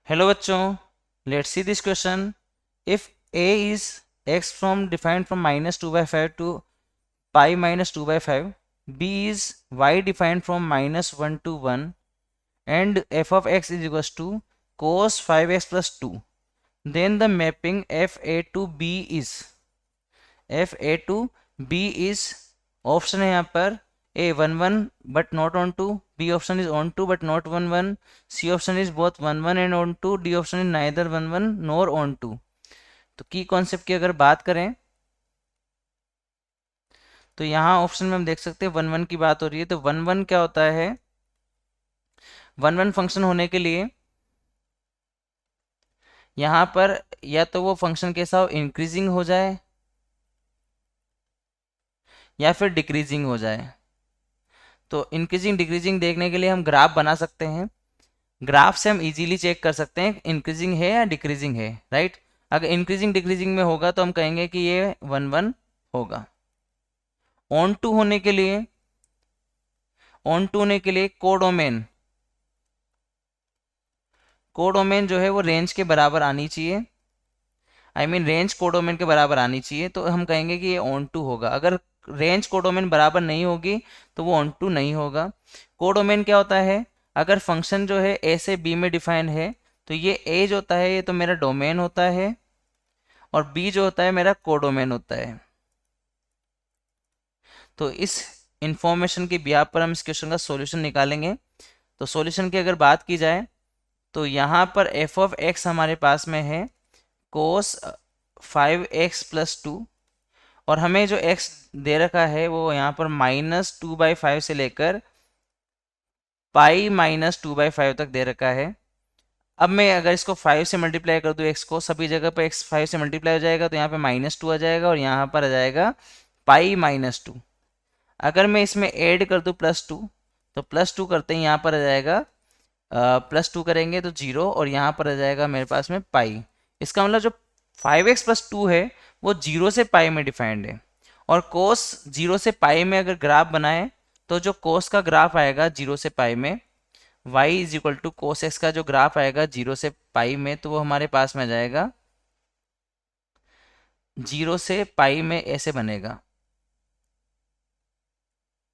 Hello बच्चों, let's see this question. If a is x from defined from -2/5 to pi -2/5, b is y defined from -1 to 1, and f of x is equals to cos 5x plus 2, then the mapping fa to b is fa to b is option है यहाँ पर a 1 1 but not on 2, b option is on 2 but not 1 1, c option is both 1 1 and on 2, d option is neither 1 1 nor on 2. तो की concept की अगर बात करें तो यहाँ ऑप्शन में हम देख सकते हैं 1 1 की बात हो रही है. तो 1 1 क्या होता है? 1 1 फंक्शन होने के लिए यहाँ पर या तो वो फंक्शन कैसा हो, इंक्रीजिंग हो जाए या फिर डिक्रीजिंग हो जाए. तो इंक्रीजिंग डिक्रीजिंग देखने के लिए हम ग्राफ बना सकते हैं. ग्राफ से हम इजीली चेक कर सकते हैं इंक्रीजिंग है या डिक्रीजिंग है, राइट. अगर इंक्रीजिंग डिक्रीजिंग में होगा तो हम कहेंगे कि ये 1 1 होगा. ऑन टू होने के लिए कोडोमेन जो है वो रेंज के बराबर आनी चाहिए. रेंज कोडोमेन के बराबर आनी चाहिए. तो हम कहेंगे कि ये ऑन टू होगा. अगर रेंज कोडोमेन बराबर नहीं होगी तो वो ऑन टू नहीं होगा. कोडोमेन क्या होता है? अगर फंक्शन जो है ए से बी में डिफाइन है तो ये ए जो होता है ये तो मेरा डोमेन होता है और बी जो होता है मेरा कोडोमेन होता है. तो इस इंफॉर्मेशन की बिहाफ पर हम इस क्वेश्चन का सॉल्यूशन निकालेंगे. तो सॉल्यूशन की अगर बात की जाए तो यहाँ पर एफ ऑफ एक्स हमारे पास में है कोस 5x प्लस 2, और हमें जो x दे रखा है वो यहाँ पर -2/5 से लेकर पाई -2/5 तक दे रखा है. अब मैं अगर इसको 5 से मल्टीप्लाई कर दूँ, x को सभी जगह पर x 5 से मल्टीप्लाई हो जाएगा तो यहाँ पे -2 आ जाएगा और यहाँ पर आ जाएगा पाई -2. अगर मैं इसमें ऐड कर दूँ +2 तो +2 करते हैं यहाँ पर आ जाएगा +2 करेंगे तो 0 और यहाँ पर आ जाएगा मेरे पास में पाई. इसका मतलब जो 5x प्लस 2 है वो 0 से पाई में डिफाइंड है. और कोस 0 से पाई में अगर ग्राफ बनाए तो जो कोस का ग्राफ आएगा 0 से पाई में, y is equal to cos x का जो ग्राफ आएगा 0 से पाई में, तो वो हमारे पास में आ जाएगा 0 से पाई में ऐसे बनेगा.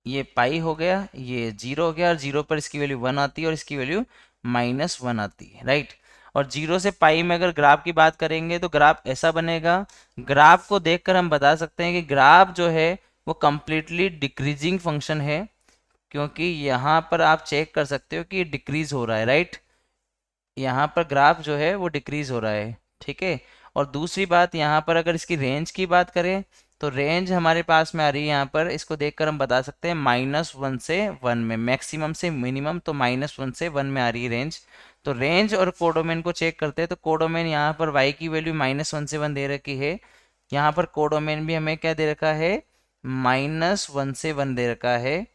ये पाई हो गया, ये 0 हो गया और 0 पर इसकी वैल्यू 1 आती है और इसकी वैल्यू -1 आती है, राइट. और 0 से पाई में अगर ग्राफ की बात करेंगे तो ग्राफ ऐसा बनेगा. ग्राफ को देखकर हम बता सकते हैं कि ग्राफ जो है वो कंप्लीटली डिक्रीजिंग फंक्शन है, क्योंकि यहाँ पर आप चेक कर सकते हो कि डिक्रीज हो रहा है, राइट. यहाँ पर ग्राफ जो है वो डिक्रीज हो रहा है, ठीक है. और दूसरी बात, यहाँ पर अगर इसकी रेंज की बात करें तो रेंज हमारे पास में आ रही है. यहाँ पर इसको देखकर हम बता सकते हैं -1 से 1 में, मैक्सिमम से मिनिमम, तो -1 से 1 में आ रही है रेंज. तो रेंज और कोडोमेन को चेक करते हैं. तो कोडोमेन यहाँ पर y की वैल्यू -1 से 1 दे रखी है. यहाँ पर कोडोमेन भी हमें क्या दे रखा है? -1 से 1 दे रखा है.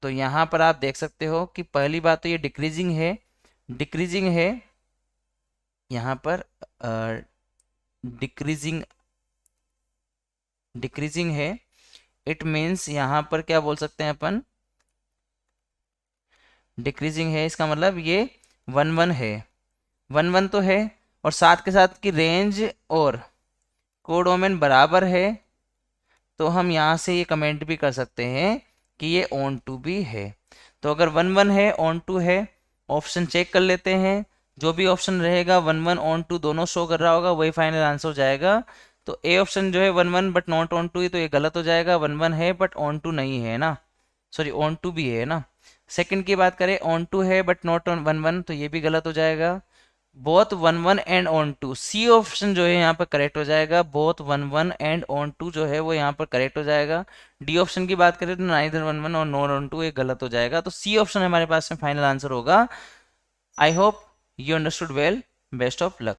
तो यहाँ पर आप देख सकते हो कि पहली बात तो ये डिक्रीजिंग है यहाँ पर डिक्रीजिंग है. इट मीन्स यहाँ पर क्या बोल सकते हैं अपन? डिक्रीजिंग है, इसका मतलब ये 1 1 है. 1 1 तो है और साथ के साथ की रेंज और कोडोमेन बराबर है. तो हम यहाँ से ये कमेंट भी कर सकते हैं कि ये ऑन टू भी है. तो अगर 1 1 है, ऑन टू है, ऑप्शन चेक कर लेते हैं. जो भी ऑप्शन रहेगा 1 1 ऑन टू दोनों शो कर रहा होगा वही फाइनल आंसर हो जाएगा. तो ए ऑप्शन जो है 1 1 बट नॉट ऑन टू, तो ये गलत हो जाएगा. 1 1 है बट ऑन टू नहीं है ना, सॉरी ऑन टू भी है ना. सेकंड की बात करें, ऑन टू है बट नॉट ऑन 1 1, तो ये भी गलत हो जाएगा. Both 1 1 and on two, C option जो है यहाँ पर करेक्ट हो जाएगा. बोथ 1 1 एंड ऑन टू जो है वो यहाँ पर करेक्ट हो जाएगा. डी ऑप्शन की बात करें तो नाइदर 1 1 और नॉट ऑन टू, ये गलत हो जाएगा. तो सी ऑप्शन हमारे पास में फाइनल आंसर होगा. I hope you understood well. Best of luck.